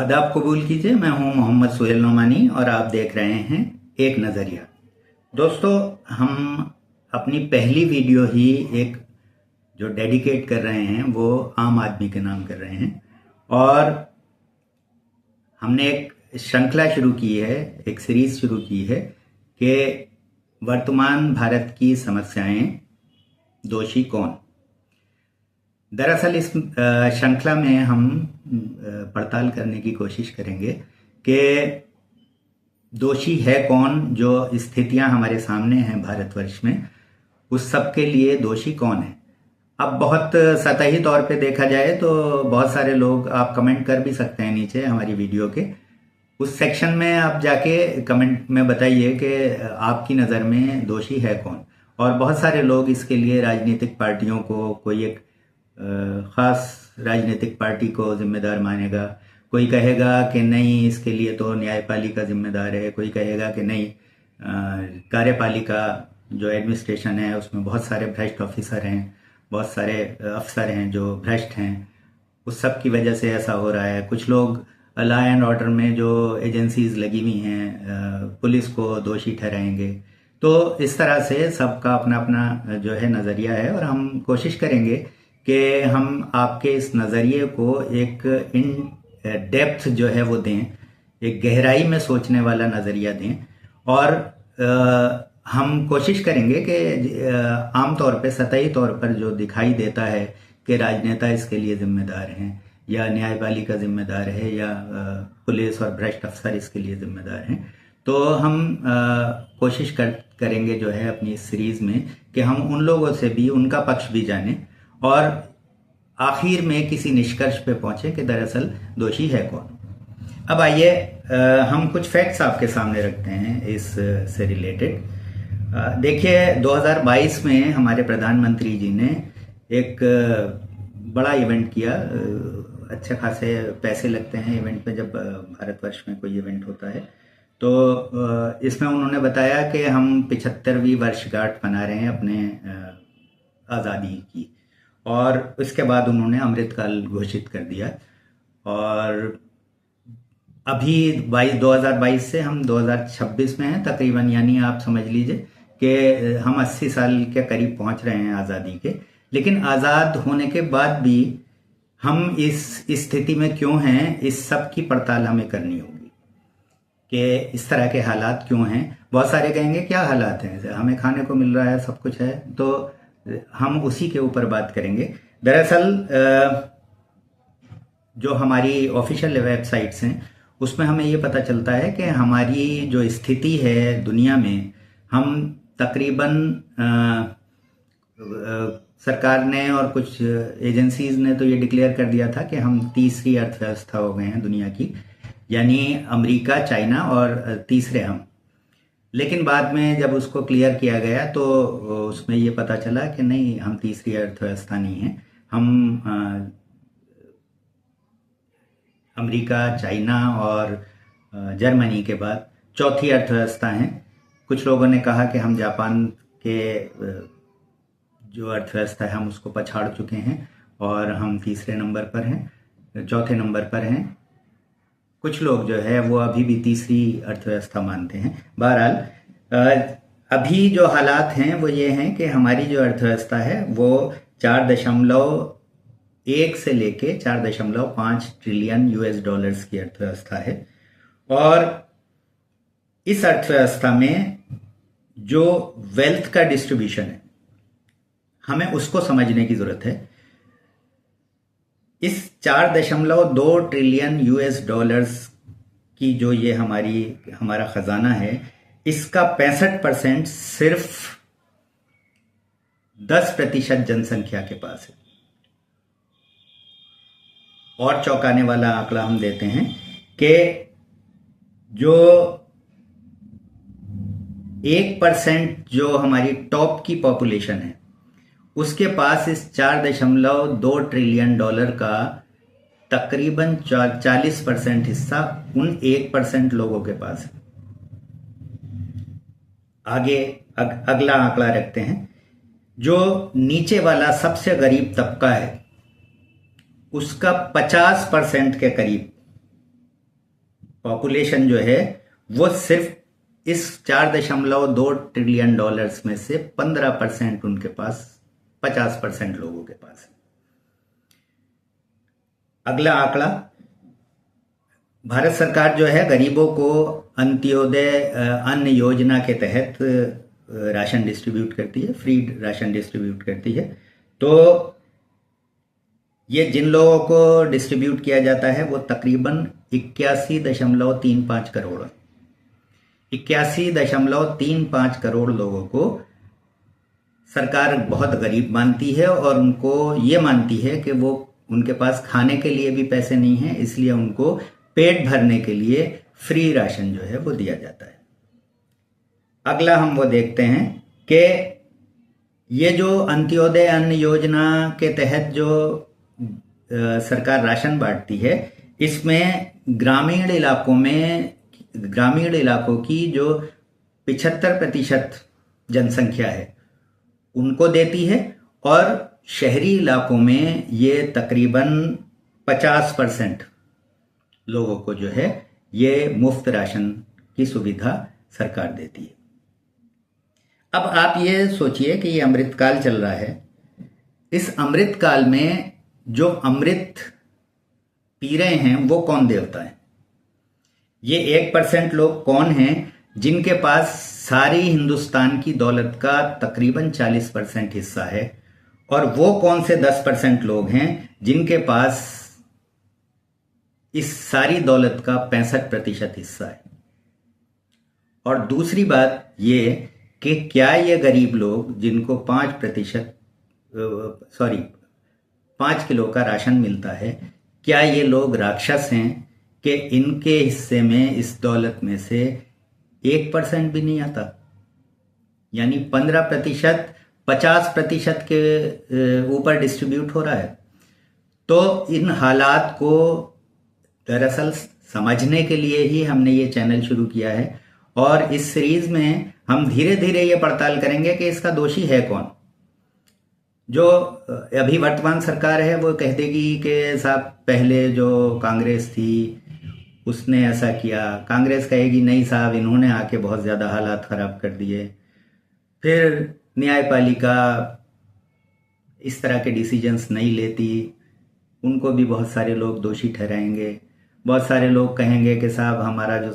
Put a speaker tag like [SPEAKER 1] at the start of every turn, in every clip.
[SPEAKER 1] आदाब कबूल कीजिए। मैं हूं मोहम्मद सुहेल नोमानी और आप देख रहे हैं एक नज़रिया। दोस्तों, हम अपनी पहली वीडियो ही एक जो डेडिकेट कर रहे हैं वो आम आदमी के नाम कर रहे हैं और हमने एक श्रृंखला शुरू की है, एक सीरीज शुरू की है कि वर्तमान भारत की समस्याएं, दोषी कौन। दरअसल इस श्रृंखला में हम पड़ताल करने की कोशिश करेंगे कि दोषी है कौन, जो स्थितियां हमारे सामने हैं भारतवर्ष में, उस सब के लिए दोषी कौन है। अब बहुत सतही तौर पे देखा जाए तो बहुत सारे लोग, आप कमेंट कर भी सकते हैं नीचे हमारी वीडियो के उस सेक्शन में, आप जाके कमेंट में बताइए कि आपकी नज़र में दोषी है कौन। और बहुत सारे लोग इसके लिए राजनीतिक पार्टियों को, कोई एक ख़ास राजनीतिक पार्टी को जिम्मेदार मानेगा, कोई कहेगा कि नहीं इसके लिए तो न्यायपालिका जिम्मेदार है, कोई कहेगा कि नहीं कार्यपालिका जो एडमिनिस्ट्रेशन है उसमें बहुत सारे भ्रष्ट ऑफिसर हैं, बहुत सारे अफसर हैं जो भ्रष्ट हैं, उस सब की वजह से ऐसा हो रहा है। कुछ लोग लॉ एंड ऑर्डर में जो एजेंसीज लगी हुई हैं पुलिस को दोषी ठहराएंगे। तो इस तरह से सबका अपना अपना जो है नज़रिया है और हम कोशिश करेंगे कि हम आपके इस नज़रिए को एक इन डेप्थ जो है वो दें, एक गहराई में सोचने वाला नज़रिया दें। और हम कोशिश करेंगे कि आमतौर पे, सतही तौर पर जो दिखाई देता है कि राजनेता इसके लिए जिम्मेदार हैं या न्यायपालिका जिम्मेदार है या पुलिस और भ्रष्ट अफसर इसके लिए जिम्मेदार हैं, तो हम कोशिश करेंगे जो है अपनी इस सीरीज़ में कि हम उन लोगों से भी उनका पक्ष भी जानें और आखिर में किसी निष्कर्ष पे पहुंचे कि दरअसल दोषी है कौन। अब आइए हम कुछ फैक्ट्स आपके सामने रखते हैं इस से रिलेटेड। देखिए, 2022 में हमारे प्रधानमंत्री जी ने एक बड़ा इवेंट किया। अच्छे खासे पैसे लगते हैं इवेंट में, जब भारतवर्ष में कोई इवेंट होता है। तो इसमें उन्होंने बताया कि हम 75वीं वर्षगांठ मना रहे हैं अपने आज़ादी की, और इसके बाद उन्होंने अमृतकाल घोषित कर दिया। और अभी 2022 से हम 2026 में हैं तकरीबन, यानी आप समझ लीजिए कि हम 80 साल के करीब पहुंच रहे हैं आज़ादी के। लेकिन आज़ाद होने के बाद भी हम इस स्थिति में क्यों हैं, इस सब की पड़ताल हमें करनी होगी कि इस तरह के हालात क्यों हैं। बहुत सारे कहेंगे क्या हालात हैं, हमें खाने को मिल रहा है, सब कुछ है, तो हम उसी के ऊपर बात करेंगे। दरअसल जो हमारी ऑफिशियल वेबसाइट्स हैं उसमें हमें ये पता चलता है कि हमारी जो स्थिति है दुनिया में, हम तकरीबन सरकार ने और कुछ एजेंसीज ने तो ये डिक्लेयर कर दिया था कि हम तीसरी अर्थव्यवस्था हो गए हैं दुनिया की, यानी अमेरिका, चाइना और तीसरे हम। लेकिन बाद में जब उसको क्लियर किया गया तो उसमें ये पता चला कि नहीं, हम तीसरी अर्थव्यवस्था नहीं हैं, हम अमेरिका, चाइना और जर्मनी के बाद चौथी अर्थव्यवस्था हैं। कुछ लोगों ने कहा कि हम जापान के जो अर्थव्यवस्था है हम उसको पछाड़ चुके हैं और हम तीसरे नंबर पर हैं, चौथे नंबर पर हैं। कुछ लोग जो है वो अभी भी तीसरी अर्थव्यवस्था मानते हैं। बहरहाल अभी जो हालात हैं वो ये हैं कि हमारी जो अर्थव्यवस्था है वो 4.1 से लेके 4.5 ट्रिलियन US डॉलर्स की अर्थव्यवस्था है। और इस अर्थव्यवस्था में जो वेल्थ का डिस्ट्रीब्यूशन है, हमें उसको समझने की जरूरत है। इस 4.2 ट्रिलियन US डॉलर्स की जो ये हमारा खजाना है, इसका 65% सिर्फ 10% जनसंख्या के पास है। और चौंकाने वाला आंकड़ा हम देते हैं कि जो 1% जो हमारी टॉप की पॉपुलेशन है, उसके पास इस 4.2 ट्रिलियन डॉलर का तकरीबन 40% हिस्सा उन 1% लोगों के पास है। आगे अगला आंकड़ा रखते हैं। जो नीचे वाला सबसे गरीब तबका है उसका 50% के करीब पॉपुलेशन जो है वो सिर्फ इस 4.2 ट्रिलियन डॉलर्स में से 15% उनके पास, 50% लोगों के पास है। अगला आंकड़ा, भारत सरकार जो है गरीबों को अंत्योदय अन्न योजना के तहत राशन डिस्ट्रीब्यूट करती है, फ्री राशन डिस्ट्रीब्यूट करती है। तो ये जिन लोगों को डिस्ट्रीब्यूट किया जाता है वो तकरीबन 81.35 करोड़, 81.35 करोड़ लोगों को सरकार बहुत गरीब मानती है और उनको ये मानती है कि वो उनके पास खाने के लिए भी पैसे नहीं है, इसलिए उनको पेट भरने के लिए फ्री राशन जो है वो दिया जाता है। अगला हम वो देखते हैं कि ये जो अंत्योदय अन्न योजना के तहत जो सरकार राशन बांटती है, इसमें ग्रामीण इलाकों की जो 75% जनसंख्या है उनको देती है, और शहरी इलाकों में ये तकरीबन 50% लोगों को जो है ये मुफ्त राशन की सुविधा सरकार देती है। अब आप ये सोचिए कि ये अमृतकाल चल रहा है। इस अमृतकाल में जो अमृत पी रहे हैं वो कौन देवता है? ये 1% लोग कौन हैं जिनके पास सारी हिंदुस्तान की दौलत का तकरीबन 40% हिस्सा है, और वो कौन से 10% लोग हैं जिनके पास इस सारी दौलत का 65% हिस्सा है? और दूसरी बात ये कि क्या ये गरीब लोग जिनको 5 किलो का राशन मिलता है, क्या ये लोग राक्षस हैं कि इनके हिस्से में इस दौलत में से 1% भी नहीं आता? यानी 15% 50% के ऊपर डिस्ट्रीब्यूट हो रहा है। तो इन हालात को दरअसल समझने के लिए ही हमने ये चैनल शुरू किया है, और इस सीरीज में हम धीरे धीरे ये पड़ताल करेंगे कि इसका दोषी है कौन। जो अभी वर्तमान सरकार है वो कह देगी कि साहब पहले जो कांग्रेस थी उसने ऐसा किया, कांग्रेस कहेगी नहीं साहब इन्होंने आके बहुत ज़्यादा हालात ख़राब कर दिए। फिर न्यायपालिका इस तरह के डिसीजंस नहीं लेती, उनको भी बहुत सारे लोग दोषी ठहराएंगे। बहुत सारे लोग कहेंगे कि साहब हमारा जो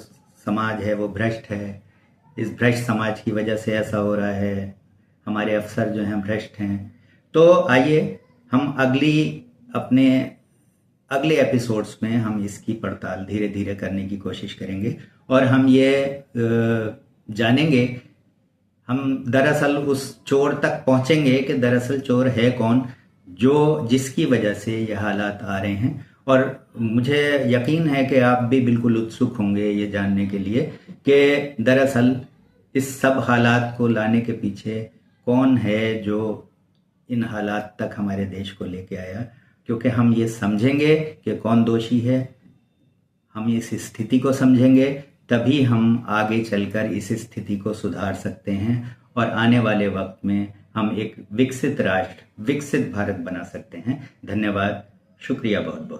[SPEAKER 1] समाज है वो भ्रष्ट है, इस भ्रष्ट समाज की वजह से ऐसा हो रहा है, हमारे अफसर जो हैं भ्रष्ट हैं। तो आइए हम अपने अगले एपिसोड्स में हम इसकी पड़ताल धीरे धीरे करने की कोशिश करेंगे, और हम ये जानेंगे, हम दरअसल उस चोर तक पहुंचेंगे कि दरअसल चोर है कौन जो जिसकी वजह से ये हालात आ रहे हैं। और मुझे यकीन है कि आप भी बिल्कुल उत्सुक होंगे ये जानने के लिए कि दरअसल इस सब हालात को लाने के पीछे कौन है जो इन हालात तक हमारे देश को लेके आया। क्योंकि हम ये समझेंगे कि कौन दोषी है, हम इस स्थिति को समझेंगे, तभी हम आगे चलकर इस स्थिति को सुधार सकते हैं, और आने वाले वक्त में हम एक विकसित राष्ट्र, विकसित भारत बना सकते हैं। धन्यवाद, शुक्रिया बहुत बहुत।